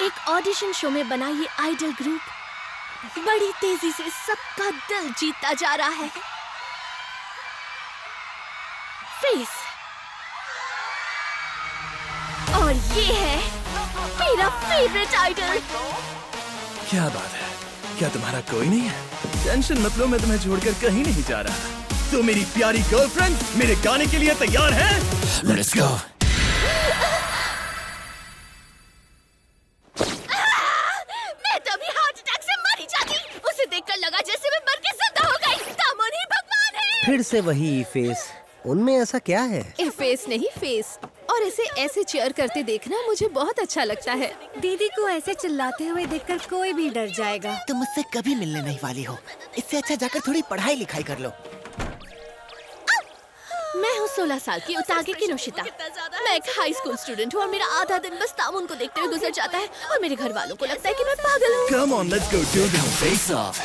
एक audition show में बना ये आइडल ग्रुप बड़ी तेजी से सबका दिल जीतता जा रहा है। फेस, और ये है मेरा फेवरेट आइडल। क्या बात है, क्या तुम्हारा कोई नहीं है? टेंशन मत लो, मैं तुम्हें छोड़कर कहीं नहीं जा रहा। तो मेरी प्यारी गर्लफ्रेंड मेरे गाने के लिए तैयार है? Let's go। मैं तो अभी हार्ट अटैक से मर ही जाती। उसे देखकर लगा जैसे मैं मर के जिंदा हो गई। तामोन ही भगवान है। फिर से वही फेस, उनमें ऐसा क्या है? फेस नहीं फेस, और इसे ऐसे चीयर करते देखना मुझे बहुत अच्छा लगता है। दीदी को ऐसे चिल्लाते हुए देखकर कोई भी डर जाएगा। तुम मुझसे कभी मिलने नहीं वाली हो, इससे अच्छा जाकर थोड़ी पढ़ाई लिखाई कर लो। मैं हूँ 16 साल की उतागे की नोशिता। मैं एक हाई स्कूल स्टूडेंट हूँ और मेरा आधा दिन बस तामुन को देखते हुए गुजर जाता है और मेरे घर वालों को लगता है कि मैं पागल हूँ। Come on, let's go do the face off।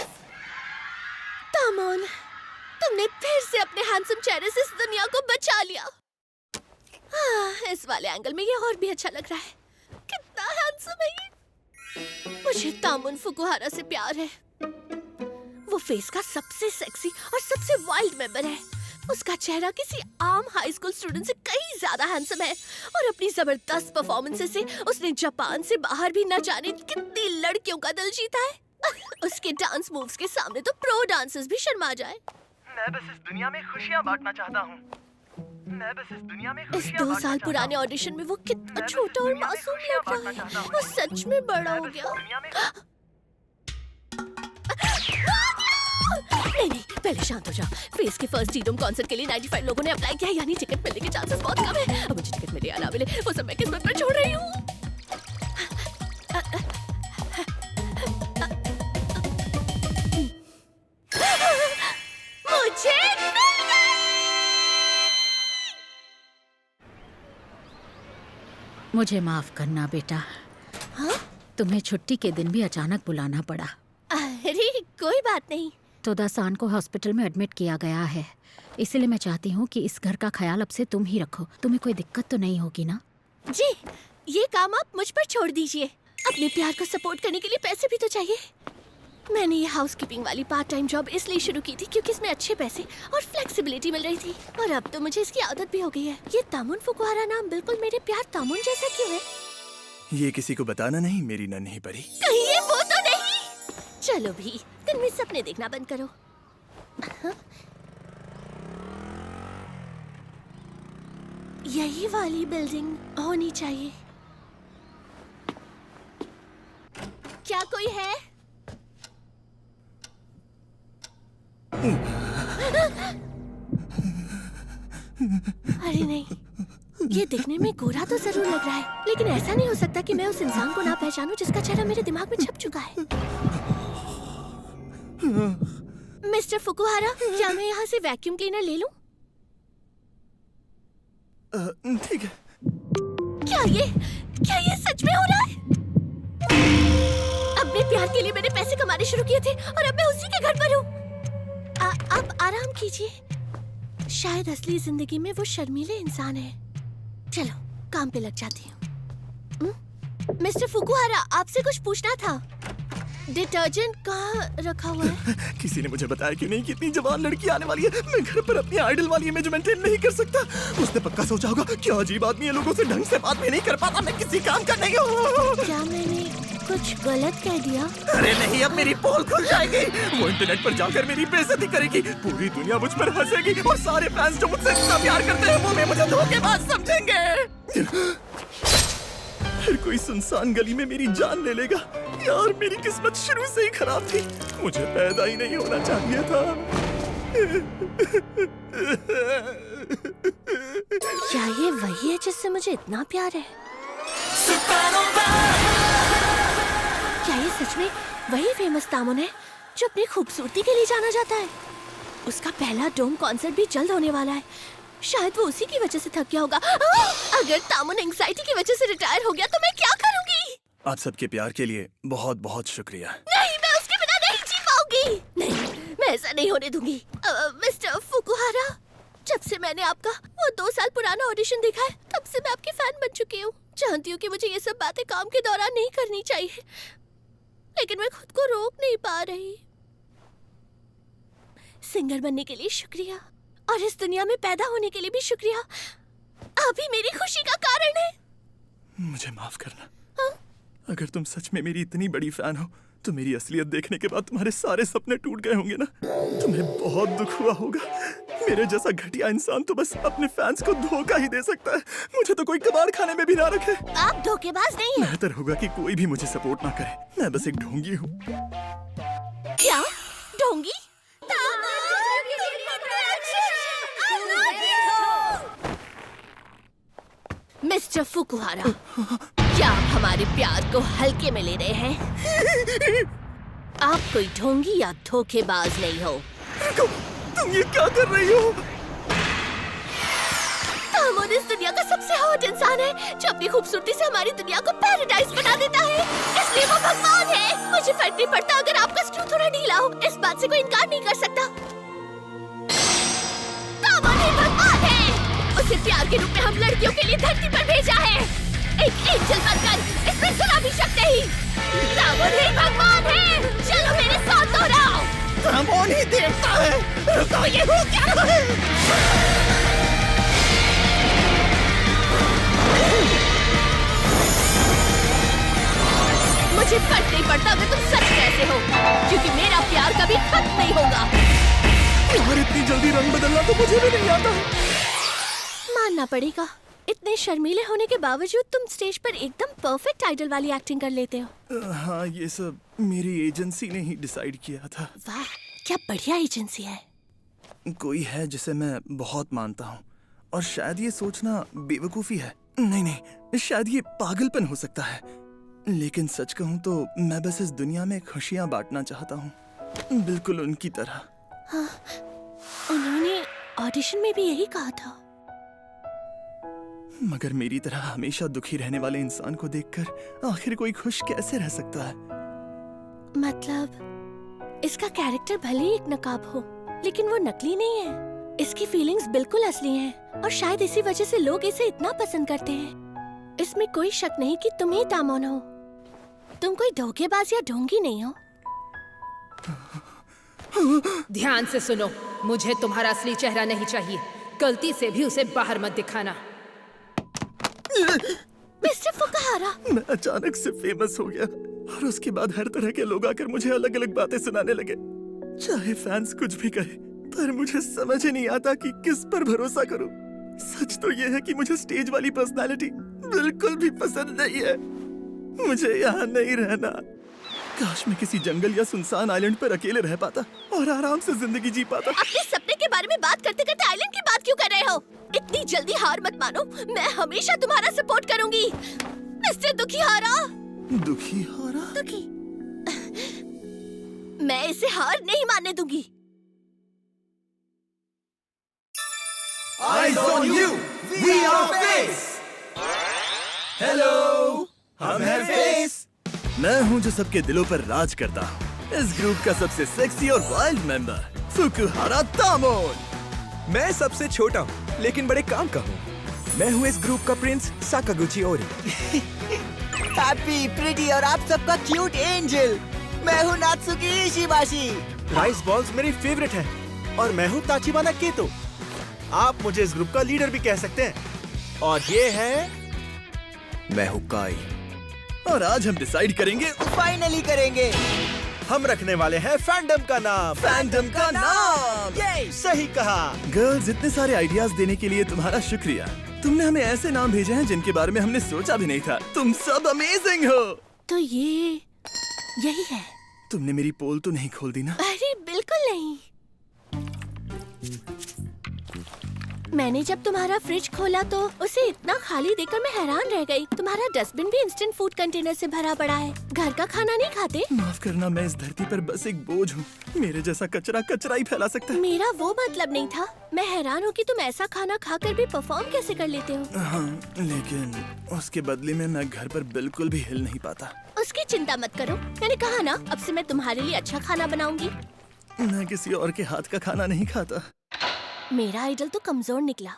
तामुन, तुमने फिर से अपने हैंडसम चेहरे से इस दुनिया को बचा लिया। इस वाले एंगल में ये और भी अच्छा लग रहा है। कितना हैंडसम है ये। मुझे तामुन फुकुहारा से प्यार है। वो फेस का सबसे सेक्सी और सबसे वाइल्ड मेंबर है। उसका चेहरा किसी आम हाई स्कूल स्टूडेंट से कहीं ज्यादा हैंडसम है और अपनी जबरदस्त परफॉर्मेंसेस से उसने जापान से बाहर भी न जाने कितनी लड़कियों का दिल जीता है। उसके डांस मूव्स के सामने तो प्रो डांसर्स भी शर्मा जाए। मैं बस इस दुनिया में खुशियाँ बांटना चाहता हूँ। मैं बस इस दुनिया में इस खुशियाँ 2 बांटना साल चाहता पुराने हूँ। ऑडिशन में वो कितना छोटा और मासूम लग रहा है। वो सच में बड़ा हो गया। नहीं, पहले शांत हो जा। फेस के फर्स्ट डीडोम कॉन्सर्ट के लिए 95 लोगों ने अप्लाई किया है, यानी टिकट मिलने के चांसेस बहुत कम है। अब मुझे टिकट मिले या ना मिले, वो सब मैं किस्मत पर छोड़ रही हूँ। मुझे मिल गई! मुझे माफ करना बेटा। हाँ? तुम्हें छुट्टी के दिन भी अचानक बुलाना पड़ा। अरे कोई बात नहीं। तो दासान को हॉस्पिटल में एडमिट किया गया है, इसलिए मैं चाहती हूँ कि इस घर का ख्याल अब से तुम ही रखो। तुम्हें कोई दिक्कत तो नहीं होगी ना? जी, ये काम आप मुझ पर छोड़ दीजिए। अपने प्यार को सपोर्ट करने के लिए पैसे भी तो चाहिए। मैंने ये हाउसकीपिंग वाली पार्ट टाइम जॉब इसलिए शुरू की थी क्योंकि इसमें अच्छे पैसे और फ्लेक्सिबिलिटी मिल रही थी, और अब तो मुझे इसकी आदत भी हो गई है। ये तामुन फुकुहारा नाम बिल्कुल मेरे प्यार तामुन जैसा क्यों है? ये किसी को बताना नहीं मेरी नन्ही परी। कहीं ये वो तो नहीं? चलो भी, दिन में सपने देखना बंद करो। यही वाली बिल्डिंग होनी चाहिए। क्या कोई है? अरे नहीं, ये दिखने में गोरा तो जरूर लग रहा है, लेकिन ऐसा नहीं हो सकता कि मैं उस इंसान को ना पहचानूं जिसका चेहरा मेरे दिमाग में छप चुका है। मिस्टर फुकुहारा, क्या मैं यहाँ से वैक्यूम क्लीनर ले लूं? ठीक है। क्या ये सच में हो रहा है? अपने प्यार के लिए मैंने पैसे कमाने शुरू किए थे और अब मैं उसी के घर पर हूँ। अब आराम कीजिए। शायद असली जिंदगी में वो शर्मीले इंसान है। चलो काम पे लग जाती हूँ। मिस्टर फुकुहारा, आपसे कुछ पूछना था। डिटर्जेंट कहाँ रखा हुआ है? किसी ने मुझे बताया कि नहीं कि इतनी जवान लड़की आने वाली है, मैं घर पर अपनी आइडल वाली इमेज मेंटेन नहीं कर सकता। उसने पक्का सोचा होगा क्या अजीब आदमी है, लोगों से ढंग से बात भी नहीं कर पाता, मैं किसी काम का नहीं हूँ। क्या मैंने कुछ गलत कह दिया? अरे नहीं, अब मेरी पोल खुल जाएगी। वो इंटरनेट पर जाकर मेरी बेइज्जती करेगी, पूरी दुनिया मुझ पर हंसेगी और सारे फैंस जो मुझसे इतना प्यार करते हैं वो मुझे धोखेबाज समझेंगे। फिर कोई सुनसान गली में मेरी जान ले लेगा। यार मेरी किस्मत शुरू से ही खराब थी, मुझे पैदा ही नहीं होना चाहिए था। क्या ये वही है जिससे मुझे इतना प्यार है? क्या ये सच में वही फेमस तामुन है जो अपनी खूबसूरती के लिए जाना जाता है? उसका पहला डोम कॉन्सर्ट भी जल्द होने वाला है। शायद वो उसी की वजह से थक गया होगा। अगर तामुन एंग्जाइटी की वजह से रिटायर हो गया तो मैं क्या करूंगी? आप सबके प्यार के लिए बहुत बहुत शुक्रिया। नहीं, मैं उसके बिना नहीं जी पाऊंगी। नहीं, मैं ऐसा नहीं होने दूंगी। मिस्टर फुकुहारा, जब से मैंने आपका वो 2 साल पुराना ऑडिशन देखा है, तब से मैं आपकी फैन बन चुकी हूँ। जानती हूँ कि मुझे ये सब बातें काम के दौरान नहीं करनी चाहिए, लेकिन मैं खुद को रोक नहीं पा रही। सिंगर बनने के लिए शुक्रिया, और इस दुनिया में पैदा होने के लिए भी शुक्रिया। आप ही मेरी खुशी का कारण है। मुझे माफ करना। अगर तुम सच में मेरी इतनी बड़ी फैन हो तो मेरी असलियत देखने के बाद तुम्हारे सारे सपने टूट गए होंगे ना। तुम्हें बहुत दुख हुआ होगा। मेरे जैसा घटिया इंसान तो बस अपने फैंस को धोखा ही दे सकता है। मुझे तो कोई कबाड़ खाने में भी ना रखे। आप धोखेबाज नहीं हैं। बेहतर होगा कि कोई भी मुझे सपोर्ट ना करे। मैं बस एक ढोंगी हूँ। क्या ढोंगी? मिस्टर फुकुहारा, क्या आप हमारे प्यार को हल्के में ले रहे हैं? आप कोई ढोंगी या धोखेबाज नहीं हो। तुम ये क्या कर रही हो? तामोन इस दुनिया का सबसे हॉट इंसान है, जो अपनी खूबसूरती से हमारी दुनिया को पैराडाइज बना देता है। इसलिए वो भगवान है। मुझे फर्क नहीं पड़ता अगर आपका स्क्रू थोड़ा ढीला हो, इस बात से कोई इनकार नहीं कर सकता। तामोन ही भगवान है। उसे प्यार के रूप में हम लड़कियों के लिए धरती पर भेजा है, एक एंजल बनकर। इसमें जरा भी शक नहीं। तामोन ही भगवान है। चलो मेरे साथ दोहराओ। तामोन ही देवता है। तो ये हो क्या रहा है? मुझे फर्क नहीं पड़ता अगर तुम सच कैसे हो, क्योंकि मेरा प्यार कभी खत्म नहीं होगा। यार इतनी जल्दी रंग बदलना तो मुझे भी नहीं आता। मानना पड़ेगा, इतने शर्मीले होने के बावजूद तुम स्टेज पर एकदम परफेक्ट आइडल वाली एक्टिंग कर लेते हो। हाँ, ये सब मेरी एजेंसी ने ही डिसाइड किया था। वाह, क्या बढ़िया एजेंसी है। कोई है जिसे मैं बहुत मानता हूँ, और शायद ये सोचना बेवकूफी है। नहीं, शायद ये पागलपन हो सकता है। लेकिन सच कहूँ तो मैं बस इस दुनिया में खुशियाँ बांटना चाहता हूँ, बिल्कुल उनकी तरह। हाँ, उन्होंने ऑडिशन में भी यही कहा था। मगर मेरी तरह हमेशा दुखी रहने वाले इंसान को देखकर आखिर कोई खुश कैसे रह सकता है? मतलब इसका कैरेक्टर भले ही एक नकाब हो, लेकिन वो नकली नहीं है। इसकी फीलिंग्स बिल्कुल असली हैं, और शायद इसी वजह से लोग इसे इतना पसंद करते हैं। इसमें कोई शक नहीं कि तुम ही तामोन हो। तुम कोई धोखेबाज या ढोंगी नहीं हो। ध्यान से सुनो, मुझे तुम्हारा असली चेहरा नहीं चाहिए। गलती से भी उसे बाहर मत दिखाना। मिस्टर फुकुहारा, मैं अचानक से फेमस हो गया, और उसके बाद हर तरह के लोग आकर मुझे अलग अलग बातें सुनाने लगे। चाहे फैंस कुछ भी कहे, पर मुझे समझ ही नहीं आता कि किस पर भरोसा करूं। सच तो ये है कि मुझे स्टेज वाली पर्सनालिटी बिल्कुल भी पसंद नहीं है। मुझे यहाँ नहीं रहना। काश मैं किसी जंगल या सुनसान आइलैंड पर अकेले रह पाता और आराम से जिंदगी जी पाता। अपने सपने के बारे में बात करते करते आइलैंड की बात क्यों कर रहे हो? इतनी जल्दी हार मत मानो। मैं हमेशा तुम्हारा सपोर्ट करूंगी, मिस्टर दुखीहारा। दुखीहारा? दुखी। मैं इसे हार नहीं मानने दूंगी। Eyes on you, we are Face. Hello, हम हैं Face. मैं हूँ जो सबके दिलों पर राज करता हूँ। इस ग्रुप का सबसे सेक्सी और वाइल्ड मेंबर फुकुहारा तामोन। मैं सबसे छोटा हूँ लेकिन बड़े काम का हूँ। मैं हूँ इस ग्रुप का प्रिंस साकागुची ओरी। हैप्पी, प्रिटी और आप सबका क्यूट एंजल। मैं हूँ नात्सुकी इशिबाशी। राइस बॉल्स मेरी फेवरेट है, और मैं हूँ ताचिबाना केतो। आप मुझे इस ग्रुप का लीडर भी कह सकते हैं। और ये है, मैं हूँ काई। और आज हम डिसाइड करेंगे, फाइनली करेंगे। हम रखने वाले हैं फैंडम का नाम। फैंडम का नाम। ये सही कहा। गर्ल्स, इतने सारे आइडियाज देने के लिए तुम्हारा शुक्रिया। तुमने हमें ऐसे नाम भेजे हैं जिनके बारे में हमने सोचा भी नहीं था। तुम सब अमेजिंग हो। तो ये यही है। तुमने मेरी पोल तो नहीं खोल दी ना? अरे बिल्कुल नहीं। मैंने जब तुम्हारा फ्रिज खोला तो उसे इतना खाली देखकर मैं हैरान रह गई। तुम्हारा डस्टबिन भी इंस्टेंट फूड कंटेनर से भरा पड़ा है। घर का खाना नहीं खाते? माफ करना, मैं इस धरती पर बस एक बोझ हूँ। मेरे जैसा कचरा ही फैला सकता है। मेरा वो मतलब नहीं था। मैं हैरान हूँ कि तुम ऐसा खाना खाकर भी परफॉर्म कैसे कर लेते हो। हाँ, लेकिन उसके बदले में मैं घर पर बिल्कुल भी हिल नहीं पाता। उसकी चिंता मत करो, मैंने कहा ना, अब से मैं तुम्हारे लिए अच्छा खाना बनाऊंगी। मैं किसी और के हाथ का खाना नहीं खाता। मेरा आइडल तो कमजोर निकला।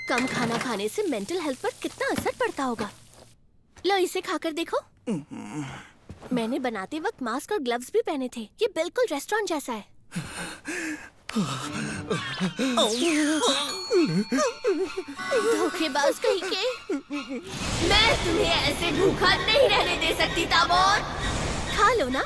कम खाना खाने से मेंटल हेल्थ पर कितना असर पड़ता होगा। लो इसे खाकर देखो। मैंने बनाते वक्त मास्क और ग्लव्स भी पहने थे। ये बिल्कुल रेस्टोरेंट जैसा है। धोखेबाज कहीं के। मैं तुम्हें ऐसे भूखा नहीं रहने दे सकती तामोन। खा लो ना।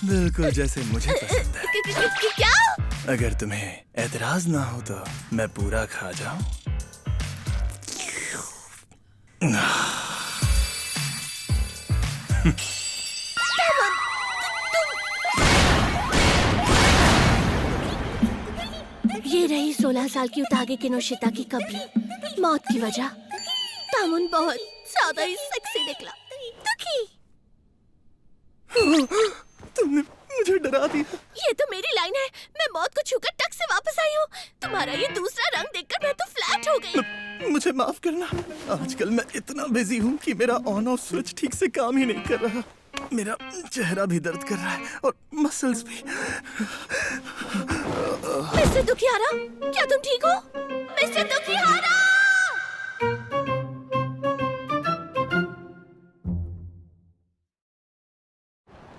बिल्कुल जैसे मुझे पसंद है। क्या? अगर तुम्हें एतराज ना हो तो मैं पूरा खा जाऊं। ये रही 16 साल की उतागे की नोशिता की कब्र। मौत की वजह तामुन बहुत ज्यादा ही सेक्सी निकला। दुखी। तुमने मुझे डरा दिया। ये तो मेरी लाइन है। मैं मौत को छूकर टक से वापस आई हूँ। तुम्हारा ये दूसरा रंग देखकर मैं तो फ्लैट हो गई। मुझे माफ करना। आजकल मैं इतना बिजी हूँ कि मेरा ऑन ऑफ स्विच ठीक से काम ही नहीं कर रहा। मेरा चेहरा भी दर्द कर रहा है और मसल्स भी। मिस्टर दुखियारा, क्या तुम ठीक हो? मिस्टर दुखियारा!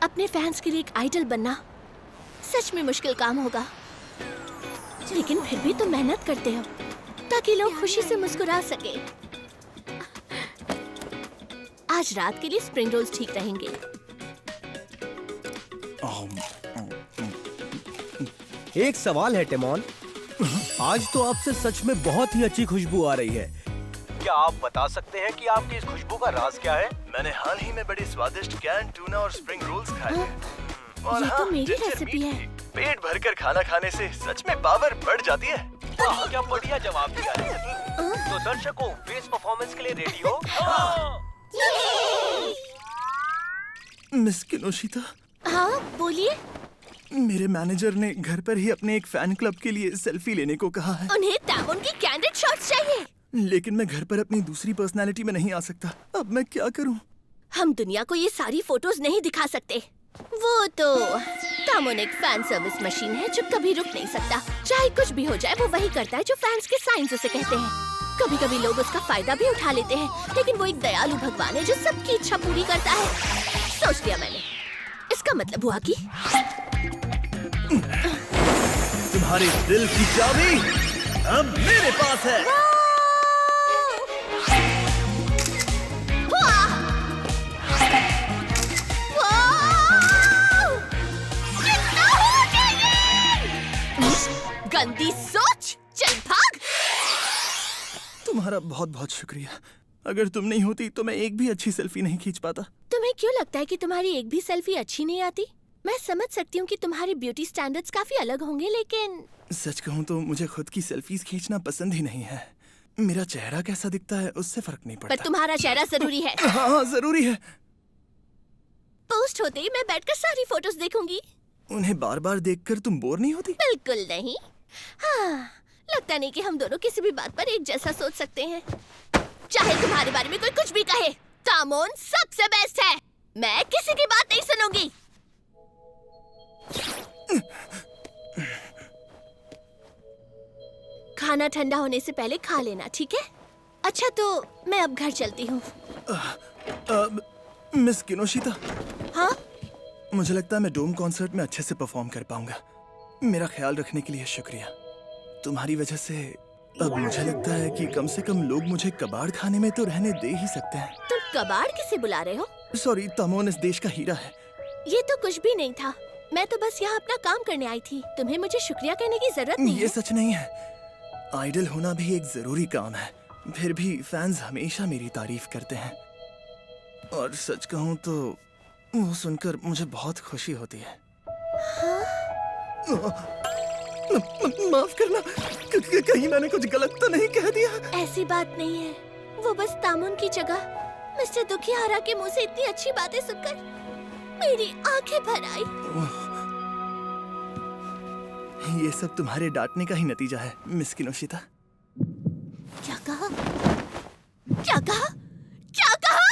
अपने फैंस के लिए एक आइडल बनना सच में मुश्किल काम होगा, लेकिन फिर भी तुम मेहनत करते हो ताकि लोग खुशी से मुस्कुरा सके। आज रात के लिए स्प्रिंग रोल्स ठीक रहेंगे। एक सवाल है टेमोन, आज तो आपसे सच में बहुत ही अच्छी खुशबू आ रही है। क्या आप बता सकते हैं कि आपकी इस खुशबू का राज क्या है? मैंने हाल ही में बड़ी स्वादिष्ट कैन टूना और स्प्रिंग रोल्स खाए हैं। और ये तो मेरी जिंजर रेसिपी मीट है। भी। पेट भरकर खाना खाने से सच में पावर बढ़ जाती है। वाह, क्या बढ़िया जवाब दिया है। तो दर्शकों, फेस परफॉर्मेंस के लिए रेडी हो? मिस किनोशिता, हाँ बोलिए। मेरे मैनेजर ने घर पर ही अपने एक फैन क्लब के लिए सेल्फी लेने को कहा है। उन्हें तामुन की कैंडिड शॉट्स चाहिए। लेकिन मैं घर पर अपनी दूसरी पर्सनालिटी में नहीं आ सकता। अब मैं क्या करूं? हम दुनिया को ये सारी फोटोज नहीं दिखा सकते। वो तो तामुन एक फैन सर्विस मशीन है जो कभी रुक नहीं सकता। चाहे कुछ भी हो जाए वो वही करता है जो फैंस के साइंस उसे कहते हैं। कभी कभी लोग उसका फायदा भी उठा लेते हैं, लेकिन वो एक दयालु भगवान है जो सबकी इच्छा पूरी करता है। सोच लिया मैंने। इसका मतलब हुआ कि तुम्हारे दिल की चाबी अब मेरे पास है। गंदी सोच, चल भाग। तुम्हारा बहुत बहुत शुक्रिया। अगर तुम नहीं होती तो मैं एक भी अच्छी सेल्फी नहीं खींच पाता। तुम्हें क्यों लगता है कि तुम्हारी एक भी सेल्फी अच्छी नहीं आती? मैं समझ सकती हूँ कि तुम्हारे ब्यूटी स्टैंडर्ड्स काफी अलग होंगे, लेकिन सच कहूँ तो मुझे खुद की सेल्फीज खींचना पसंद ही नहीं है। मेरा चेहरा कैसा दिखता है उससे फर्क नहीं पर पड़ता। तुम्हारा चेहरा जरूरी है। हाँ जरूरी है। पोस्ट होते ही मैं बैठकर सारी फोटोज देखूंगी। उन्हें बार बार देखकर तुम बोर नहीं होती? बिल्कुल नहीं। हाँ, लगता नहीं कि हम दोनों किसी भी बात पर एक जैसा सोच सकते हैं। चाहे तुम्हारे बारे में कोई कुछ भी कहे, तामोन सबसे बेस्ट है। मैं किसी की बात नहीं सुनूंगी। खाना ठंडा होने से पहले खा लेना, ठीक है? अच्छा तो मैं अब घर चलती हूँ। मिस किनोशिता, हाँ? मुझे लगता है मैं डोम कॉन्सर्ट में अच्छे से परफॉर्म कर पाऊंगा। मेरा ख्याल रखने के लिए शुक्रिया। तुम्हारी वजह से अब मुझे लगता है कि कम से कम लोग मुझे कबाड़ खाने में तो रहने दे ही सकते हैं। तुम कबाड़ किसे बुला रहे हो? सॉरी, तामोन इस देश का हीरा है। ये तो कुछ भी नहीं था। मैं तो बस यहाँ अपना काम करने आई थी। तुम्हें मुझे शुक्रिया कहने की जरूरत नहीं ये है। सच नहीं है। आइडल होना भी एक जरूरी काम है। फिर भी फैंस हमेशा मेरी तारीफ करते हैं। और सच कहूँ तो वो सुनकर मुझे बहुत खुशी होती है। माफ करना, कहीं मैंने कुछ गलत तो नहीं कह दिया? ऐसी बात नहीं है। वो बस तामुन की जगह मिस्टर दुखियारा के मुंह से इतनी अच्छी बातें सुनकर मेरी आंखें भर आई। ये सब तुम्हारे डांटने का ही नतीजा है, मिस किनोशिता। क्या कहा? क्या कहा? क्या कहा?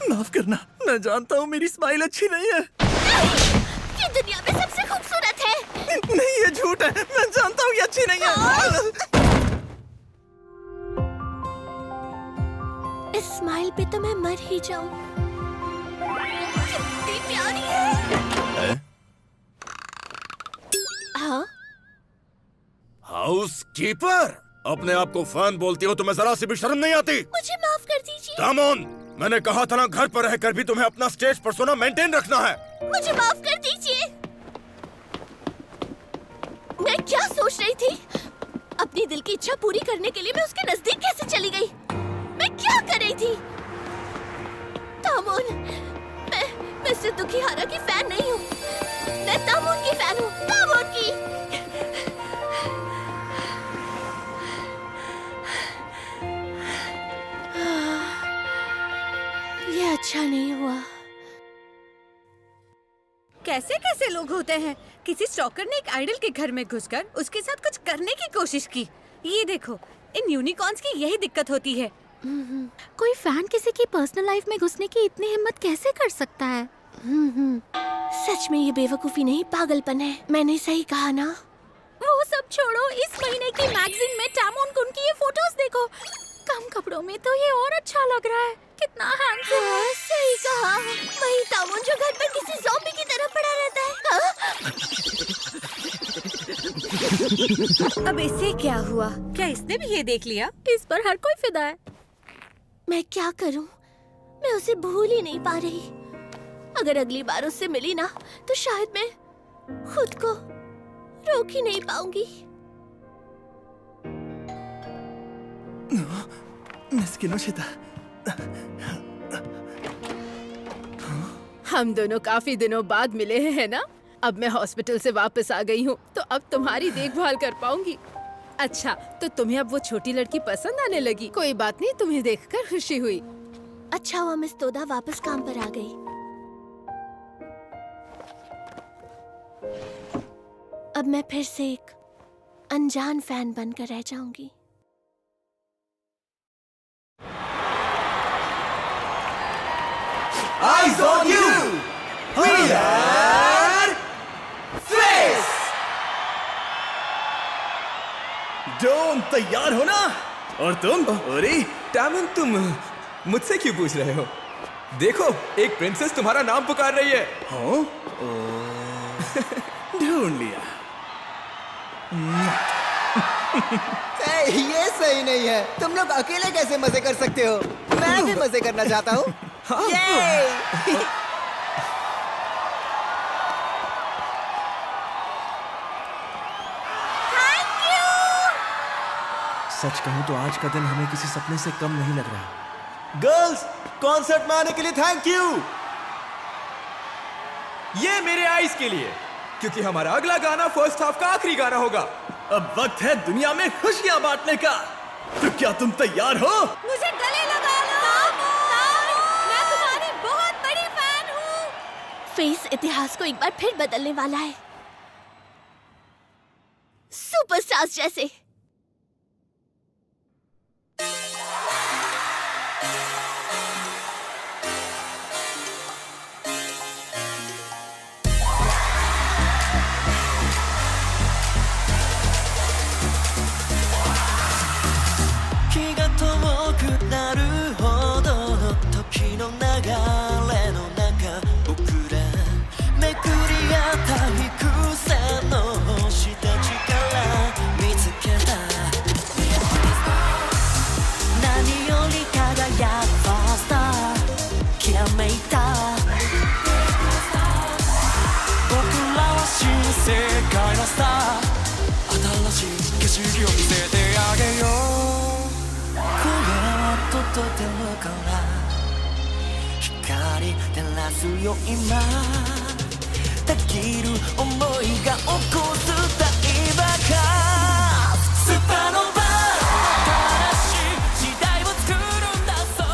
माफ करना, मैं जानता हूँ मेरी स्माइल अच्छी नहीं है। ये दुनिया में सबसे खूबसूरत है। नहीं, ये झूठ है। मैं जानता हूँ ये अच्छी नहीं है। इस स्माइल पे तो मैं मर ही जाऊं। कितनी प्यारी है। हाँ? हाउसकीपर, अपने आप को फैन बोलती हो, तुम्हें जरा सी भी शर्म नहीं आती? मुझे माफ कर दीजिए। कम ऑन, मैंने कहा था ना, घर पर रहकर भी तुम्हें अपना स्टेज पर्सोना मेंटेन रखना है। मुझे माफ कर दीजिए। मैं क्या सोच रही थी? अपनी दिल की इच्छा पूरी करने के लिए मैं उसके नजदीक कैसे चली गई? मैं क्या कर रही थी? तामोन, मैं सिर्फ दुखीहारा की फैन नहीं हूँ। मैं तामोन की फैन हूँ। तामोन की। ये अच्छा नहीं हुआ। कैसे कैसे लोग होते हैं? किसी स्टॉकर ने एक आइडल के घर में घुसकर उसके साथ कुछ करने की कोशिश की। ये देखो, इन यूनिकॉर्न्स की यही दिक्कत होती है। कोई फैन किसी की पर्सनल लाइफ में घुसने की इतनी हिम्मत कैसे कर सकता है? सच में ये बेवकूफी नहीं, पागलपन है। मैंने सही कहा ना? वो सब छोड़ो, इस महीने की मैगजीन में टामोन कुन की ये फोटोज देखो। कम कपड़ों में तो ये और अच्छा लग रहा है। कितना हैंडसम है। सही कहा। वही तामोन जो घर पर किसी ज़ॉम्बी की तरह पड़ा रहता है। अब इससे क्या हुआ? क्या इसने भी ये देख लिया? इस पर हर कोई फिदा है। मैं क्या करूं? मैं उसे भूल ही नहीं पा रही। अगर अगली बार उससे मिली ना, तो शायद मैं खुद को रोक ही नहीं पाऊंगी। मिस्किनोशिता, हम दोनों काफी दिनों बाद मिले हैं ना? अब मैं हॉस्पिटल से वापस आ गई हूँ, तो अब तुम्हारी देखभाल कर पाऊंगी। अच्छा, तो तुम्हें अब वो छोटी लड़की पसंद आने लगी? कोई बात नहीं, तुम्हें देखकर खुशी हुई। अच्छा हुआ मिस तोदा वापस काम पर आ गई। अब मैं फिर से एक अनजान फैन बनकर रह जाऊंगी। Eyes on you! We are Face! डोन, तैयार हो ना? और तुम? अरे टामन, तुम मुझसे क्यों पूछ रहे हो? देखो, एक प्रिंसेस तुम्हारा नाम पुकार रही है। हाँ? ढूंढ लिया। ये सही नहीं है। तुम लोग अकेले कैसे मजे कर सकते हो? मैं भी मजे करना चाहता हूँ। सच कहूँ तो आज का दिन हमें किसी सपने से कम नहीं लग रहा। गर्ल्स, कॉन्सर्ट में आने के लिए थैंक यू। ये मेरे आइस के लिए, क्योंकि हमारा अगला गाना फर्स्ट हाफ का आखिरी गाना होगा। अब वक्त है दुनिया में खुशियां बांटने का। तो क्या तुम तैयार हो? मुझे गले लगा लो। मैं तुम्हारी बहुत बड़ी फैन हूँ। फेस इतिहास को एक बार फिर बदलने वाला है, सुपरस्टार्स जैसे।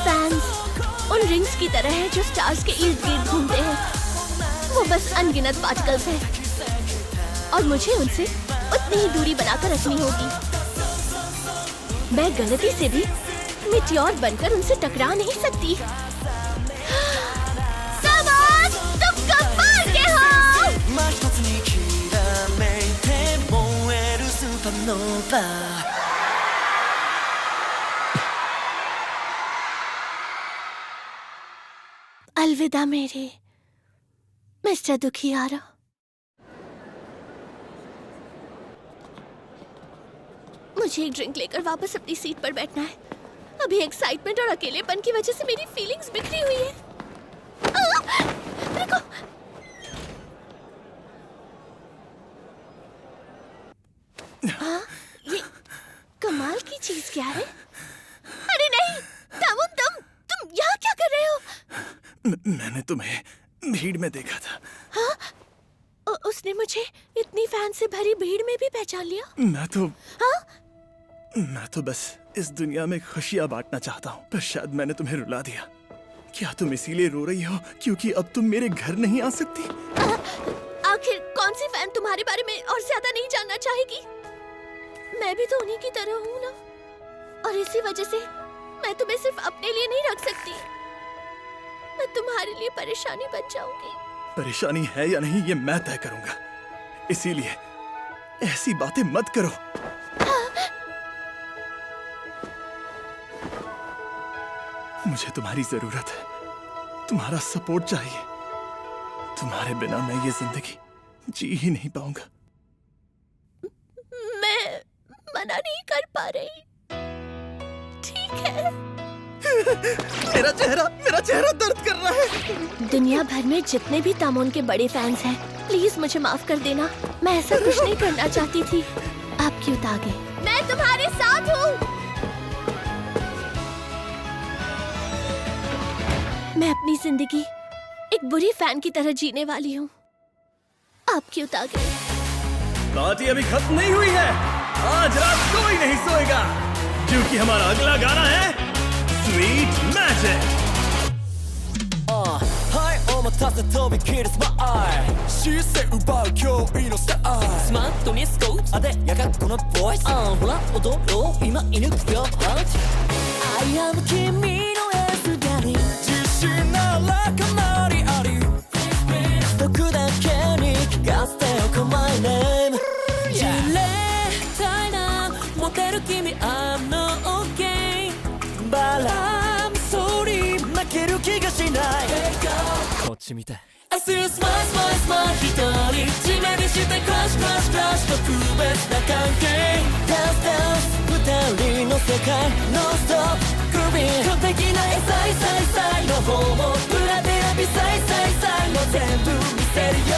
फैंस उन रिंग्स की तरह है जो स्टार्स के इर्द गिर्द घूमते हैं। वो वो बस अनगिनत पार्टिकल्स हैं और मुझे उनसे उतनी ही दूरी बनाकर रखनी होगी। मैं गलती से भी मिटियोर बनकर उनसे टकरा नहीं सकती। सामान, तुम कमाल के हो! अलविदा मेरे मिस्टर दुखियारा। मुझे एक ड्रिंक लेकर वापस अपनी सीट पर बैठना है। अभी एक्साइटमेंट और अकेलेपन की वजह से मेरी फीलिंग्स बिखरी हुई है। रुको। हाँ, ये कमाल की चीज क्या है? अरे नहीं, तामुन, तुम यहाँ क्या कर रहे हो? मैंने तुम्हें भीड़ में देखा था। हाँ? उसने मुझे इतनी फैन से भरी भीड़ में भी पहचान लिया? मैं तो बस इस दुनिया में खुशियाँ बांटना चाहता हूँ, पर शायद मैंने तुम्हें रुला दिया। क्या तुम इसीलिए रो रही हो क्योंकि अब तुम मेरे घर नहीं आ सकती? आखिर कौन सी फैन तुम्हारे बारे में और ज्यादा नहीं जानना चाहेगी? मैं भी तो उन्हीं की तरह हूँ ना, और इसी वजह से मैं तुम्हें सिर्फ अपने लिए नहीं रख सकती। मैं तुम्हारे लिए परेशानी बन जाऊंगी। परेशानी है या नहीं ये मैं तय करूंगा, इसीलिए ऐसी बातें मत करो। मुझे तुम्हारी जरूरत है, तुम्हारा सपोर्ट चाहिए। तुम्हारे बिना मैं ये जिंदगी जी ही नहीं पाऊंगा। मैं मना नहीं कर पा रही, ठीक है? मेरा चेहरा दर्द कर रहा है। दुनिया भर में जितने भी तामोन के बड़े फैंस हैं, प्लीज मुझे माफ कर देना। मैं ऐसा कुछ नहीं करना चाहती थी। आप क्यों आ गए? मैं तुम्हारे साथ हूँ। मैं अपनी जिंदगी एक बुरी फैन की तरह जीने वाली हूँ। आप क्यों आ गए? पार्टी अभी खत्म नहीं हुई है। आज रात कोई नहीं सोएगा क्योंकि हमारा अगला गाना है Sweet Magic. はいお待たせ飛び切るスマイル視線奪う驚異のスタイルスマートにスコーツあでやがこのボイスほら踊ろう今射抜くよパンチ I am 君のエスダリ自信ならかなりあり僕だけに聞かせてよ My name じれたいなモテる君 I'm not okay バランス取り負ける気がしないこっち見て I see you smile smile smile 一人地面にしてクラッシュクラッシュクラッシュ特別な関係 Dance dance 二人の世界 No stop grooving 完璧なエサイサイサイの方も裏でラビサイサイサイの全部見せるよ